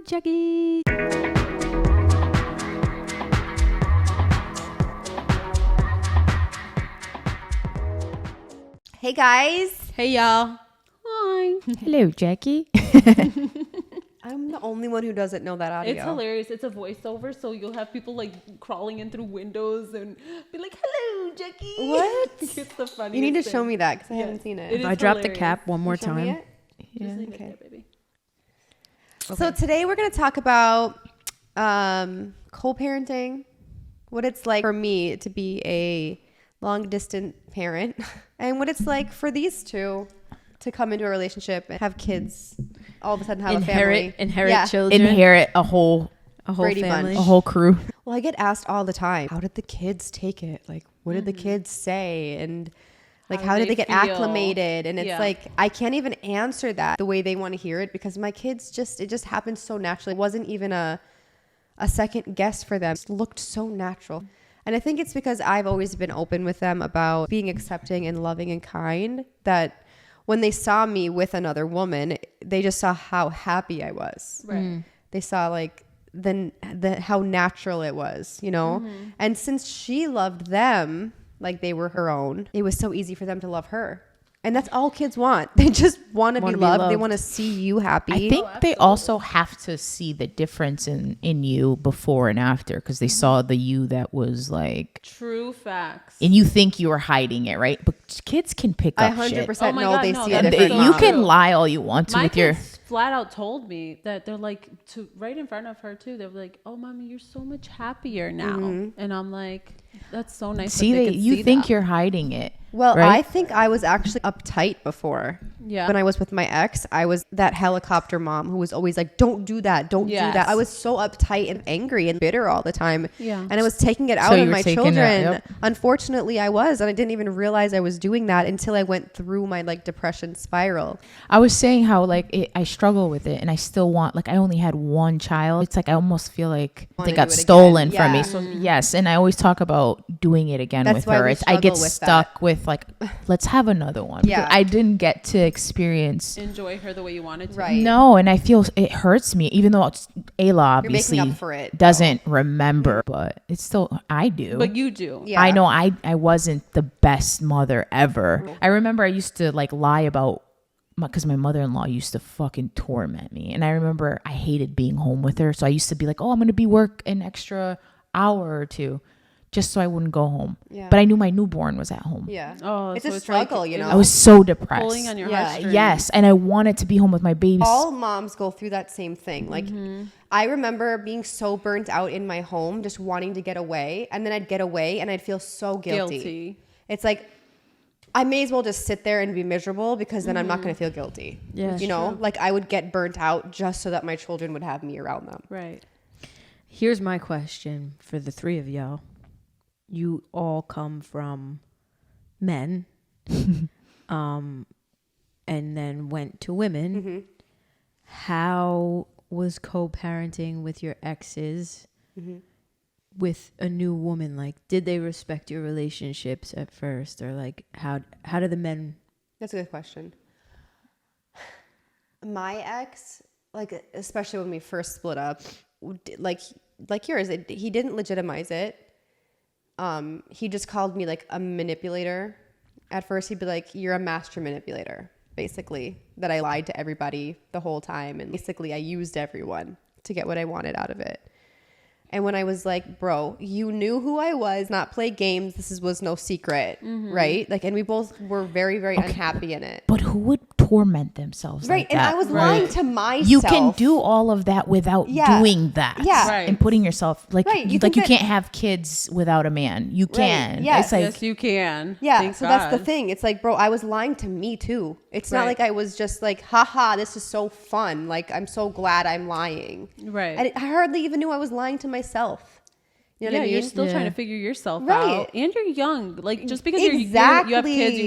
Jackie. Hey guys. Hey y'all. Hi. Hello, Jackie. I'm the only one who doesn't know that audio. It's hilarious. It's a voiceover, so you'll have people like crawling in through windows and be like, "Hello, Jackie." What? It's the funniest. You need to show thing. me that because I Yes. haven't seen it. It If is I drop the hilarious. cap one more Show me time. it? Just leave okay. it there, baby. So today we're going to talk about co-parenting, what it's like for me to be a long-distance parent, and what it's like for these two to come into a relationship and have kids, all of a sudden have a family. Inherit children. Inherit a whole Brady family. Bunch. a whole crew. Well, I get asked all the time, how did the kids take it? Like, what did the kids say? And like, how did they get feel? acclimated? And it's Yeah. like, I can't even answer that the way they want to hear it because my kids it just happened so naturally. It wasn't even a second guess for them. It looked so natural. And I think it's because I've always been open with them about being accepting and loving and kind, that when they saw me with another woman, they just saw how happy I was. Right. They saw like the how natural it was, you know? And since she loved them like they were her own, it was so easy for them to love her. And that's all kids want. They just want to be loved. They want to see you happy. I think they also have to see the difference in you before and after, because they saw the you that was like, True facts. and you think you were hiding it, right? But kids can pick I up shit. 100% Oh my know God, they no, see a that's different so You mom. can true. lie all you want to My with your. kids flat out told me that they're like, to right in front of her too. They were like, "Oh, mommy, you're so much happier now," and I'm like, "That's so nice." See, that they could you see think that. you're hiding it. Well, right? I think I was actually uptight before. Yeah. When I was with my ex, I was that helicopter mom who was always like, don't do that. Don't do Yes. that. I was so uptight and angry and bitter all the time. Yeah. And I was taking it out you on were my taking children. it, yep. Unfortunately, I was. And I didn't even realize I was doing that until I went through my like depression spiral. I was saying how like I struggle with it, and I still want, like, I only had one child. It's like I almost feel like Wanna they got do it stolen again. from me. Yeah. So yes, and I always talk about doing it again That's with why her. we I get struggle with stuck with like, let's have another one. Yeah. I didn't get to experience. enjoy her the way you wanted to. Right. No, and I feel it hurts me, even though Ayla obviously up for it, doesn't remember, but it's still, I do. But you do. Yeah. I know I wasn't the best mother ever. I remember I used to like lie about, because my mother-in-law used to fucking torment me. And I remember I hated being home with her. So I used to be like, oh, I'm going to be work an extra hour or two just so I wouldn't go home. Yeah. But I knew my newborn was at home. Yeah. Oh, it's so a like- struggle, you know? I was so depressed. pulling on your Yeah. heartstrings. Yes. And I wanted to be home with my baby. All moms go through that same thing. Like, I remember being so burnt out in my home, just wanting to get away. And then I'd get away and I'd feel so guilty. It's like, I may as well just sit there and be miserable because then I'm not going to feel guilty. Yeah. You know, like I would get burnt out just so that my children would have me around them. Right. Here's my question for the three of y'all. You all come from men, and then went to women. How was co-parenting with your exes with a new woman? Like, did they respect your relationships at first, or like how did the men? That's a good question. My ex, like, especially when we first split up, like yours, he didn't legitimize it. He just called me like a manipulator. At first, he'd be like, "You're a master manipulator," basically, that I lied to everybody the whole time. And basically, I used everyone to get what I wanted out of it. And when I was like, bro, you knew who I was, not play games. This was no secret, right? Like, and we both were very, very unhappy in it. But who would torment themselves Right. like And that? I was lying to myself. You can do all of that without Yeah. doing that. Yeah. Right. And putting yourself like, Right, you you can get- can't have kids without a man. You can. Yes. It's like, Yes, you can. Yeah, Thank so that's the God. thing. It's like, bro, I was lying to me too. It's not Right. like I was just like, haha, this is so fun. Like, I'm so glad I'm lying. Right. I hardly even knew I was lying to myself. You know Yeah, what I mean? you're still Yeah. trying to figure yourself Right. out, and you're young. Like, just because you have kids,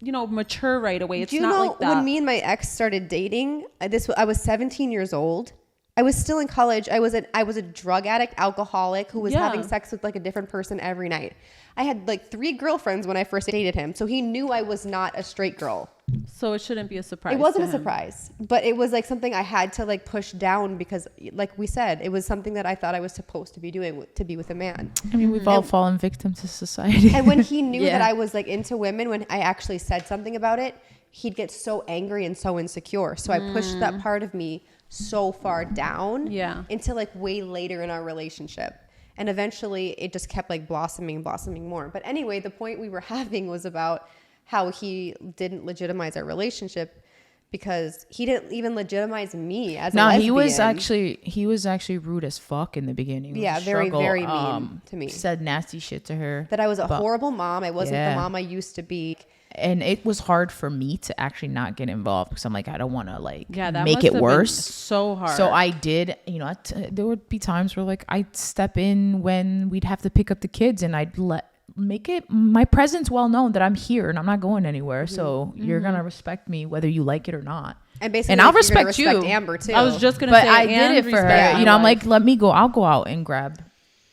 you don't mature right away. It's Do you not know like that. when me and my ex started dating, I was 17 years old, I was still in college. I was a drug addict, alcoholic who was having sex with like a different person every night. I had like 3 girlfriends when I first dated him. So he knew I was not a straight girl. So it shouldn't be a surprise. It wasn't to a him. surprise, but it was like something I had to like push down because like we said, it was something that I thought I was supposed to be doing, to be with a man. I mean, we've all fallen victim to society. And when he knew that I was like into women, when I actually said something about it, he'd get so angry and so insecure. So I pushed that part of me so far down until like way later in our relationship. And eventually it just kept like blossoming more. But anyway, the point we were having was about how he didn't legitimize our relationship because he didn't even legitimize me as a lesbian. he was actually rude as fuck in the beginning. Very, very mean to me. Said nasty shit to her. That I was a horrible mom. I wasn't the mom I used to be. And it was hard for me to actually not get involved because I'm like, I don't want to like that make must it have worse. been so hard. So I did, you know, there would be times where like I'd step in when we'd have to pick up the kids and I'd make it my presence well known that I'm here and I'm not going anywhere. So you're going to respect me whether you like it or not. And basically, and I'll respect you. Amber too. I was just going to say, but I did it for her. You know, I'm like, let me go. I'll go out and grab.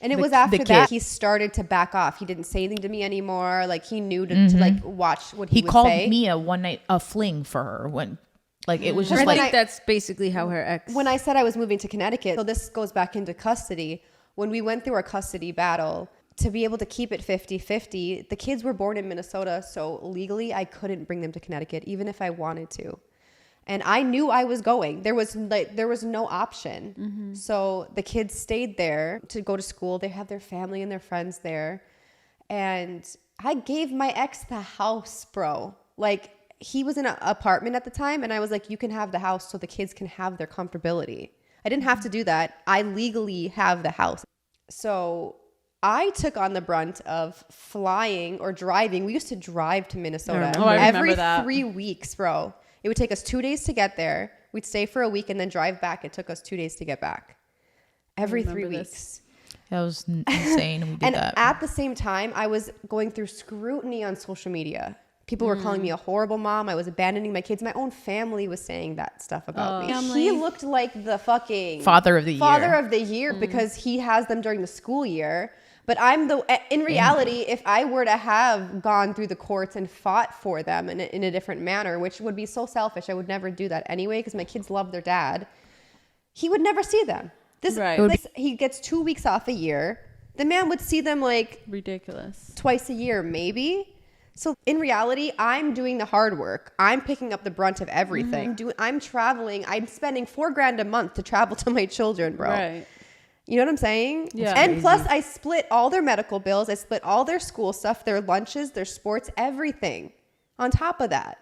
And it was after that he started to back off. He didn't say anything to me anymore. Like he knew to like watch what he would say. He called me a one night a fling for her when like it was just I think that's basically how her ex. When I said I was moving to Connecticut, so this goes back into custody. When we went through our custody battle, to be able to keep it 50-50, the kids were born in Minnesota, so legally I couldn't bring them to Connecticut even if I wanted to. And I knew I was going. There was no option. So the kids stayed there to go to school. They have their family and their friends there. And I gave my ex the house, bro. Like he was in an apartment at the time. And I was like, you can have the house so the kids can have their comfortability. I didn't have to do that. I legally have the house. So I took on the brunt of flying or driving. We used to drive to Minnesota every 3 weeks, bro. It would take us 2 days to get there. We'd stay for a week and then drive back. It took us 2 days to get back. Every 3 weeks. That was insane. We did and that. At the same time, I was going through scrutiny on social media. People were calling me a horrible mom. I was abandoning my kids. My own family was saying that stuff about me. He looked like the fucking father of the year because he has them during the school year. But in reality, if I were to have gone through the courts and fought for them in a different manner, which would be so selfish, I would never do that anyway because my kids love their dad, he would never see them. He gets 2 weeks off a year. The man would see them like ridiculous twice a year, maybe. So in reality, I'm doing the hard work. I'm picking up the brunt of everything. I'm traveling. I'm spending $4,000 a month to travel to my children, bro. Right. You know what I'm saying? Yeah. And plus I split all their medical bills. I split all their school stuff, their lunches, their sports, everything on top of that.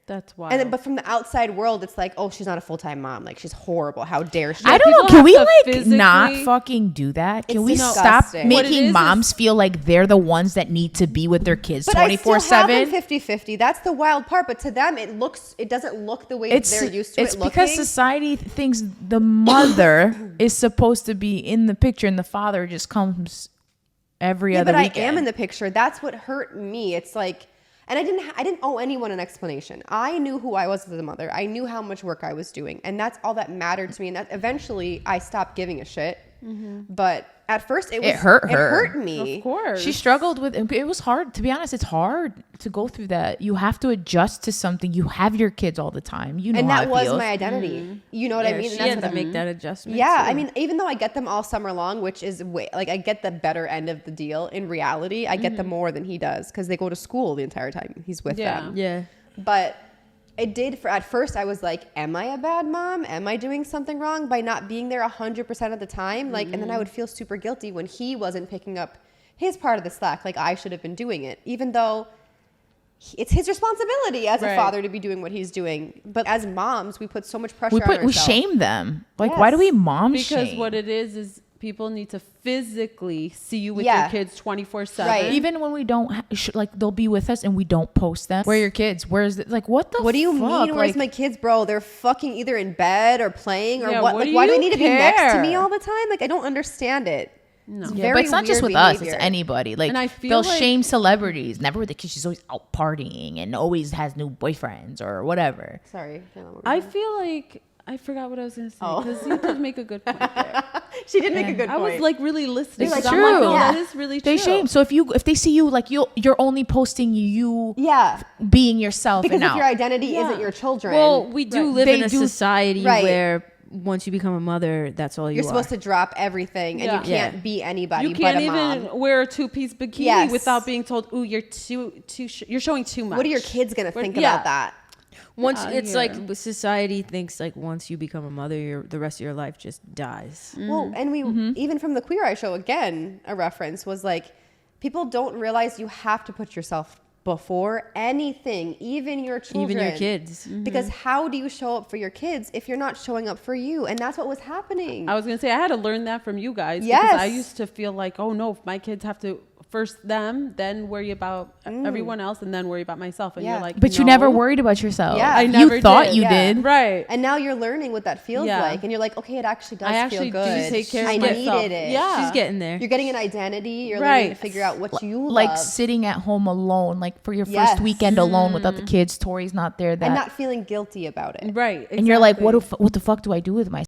That's wild. And then, but from the outside world, it's like, oh, she's not a full-time mom. Like she's horrible. How dare she? I don't know. Can we like not fucking do that? Can we stop making moms feel like they're the ones that need to be with their kids 24/7? 50-50. That's the wild part. But to them, it doesn't look the way they're used to it looking. It's because society thinks the mother is supposed to be in the picture and the father just comes every other weekend. But I am in the picture. That's what hurt me. It's like, and I didn't owe anyone an explanation. I knew who I was as a mother. I knew how much work I was doing. And that's all that mattered to me. And that eventually I stopped giving a shit. But at first it hurt her. It hurt me. Of course. She struggled with it. It was hard. To be honest, it's hard to go through that. You have to adjust to something. You have your kids all the time. You know, and how that it was feels. my identity. You know what I mean? She and had to make that adjustment. Yeah, too. I mean, even though I get them all summer long, which is like I get the better end of the deal. In reality, I get them more than he does because they go to school the entire time he's with them. Yeah. But it did at first I was like, am I a bad mom? Am I doing something wrong by not being there 100% of the time? Like, and then I would feel super guilty when he wasn't picking up his part of the slack. Like I should have been doing it, even though it's his responsibility as a father to be doing what he's doing. But as moms, we put so much pressure on ourselves. We shame them. Like, why do we mom shame? Because what it is people need to physically see you with your kids 24/7. Right. Even when we don't, like, they'll be with us and we don't post them. Where are your kids? Where's it? Like, what the What do you fuck? mean? Where's my kids, bro? They're fucking either in bed or playing or what? Like, why do they need to be next to me all the time? Like, I don't understand it. No. It's But it's not just with behavior. us, it's anybody. Like, And I feel they'll shame celebrities. Never with the kids. She's always out partying and always has new boyfriends or whatever. Sorry. I feel like I forgot what I was gonna say Oh. because you did make a good point there. She did make a good I point. was like really listening. It's 'cause I'm like, true. no, Yeah. that is really They true. shame. So if they see you like you're only posting you yeah, being yourself because and if out. your identity Yeah. isn't your children, Well, we do Right. live They in a do- society Right. where once you become a mother, that's all you're you supposed are. to drop everything, and you Yeah. can't be anybody You can't but a mom. even wear a 2-piece bikini Yes. without being told, "Ooh, you're you're showing too much." What are your kids gonna We're- think yeah. about that? Once Yeah, it's yeah. like society thinks like once you become a mother, the rest of your life just dies. Well, and we even from the Queer Eye show again, a reference was like, people don't realize you have to put yourself before anything, even your children, Even your kids. Because how do you show up for your kids if you're not showing up for you? And that's what was happening. I was gonna say I had to learn that from you guys. Yes. Because I used to feel like, oh no, if my kids have to first them, then worry about everyone else, and then worry about myself. And Yeah. you're like, But you no. never worried about yourself. Yeah. I you never thought did. you Yeah. did. Right. And now you're learning what that feels Yeah. like, and you're like, okay, it actually does I actually feel good. do take care I of myself. needed it. Yeah. She's getting there. You're getting an identity. You're Right. learning to figure out what you Like love, sitting at home alone, like for your first Yes. weekend alone without the kids. Tori's not there. That and not feeling guilty about it. Right. and you're like, exactly. what the fuck do I do with myself?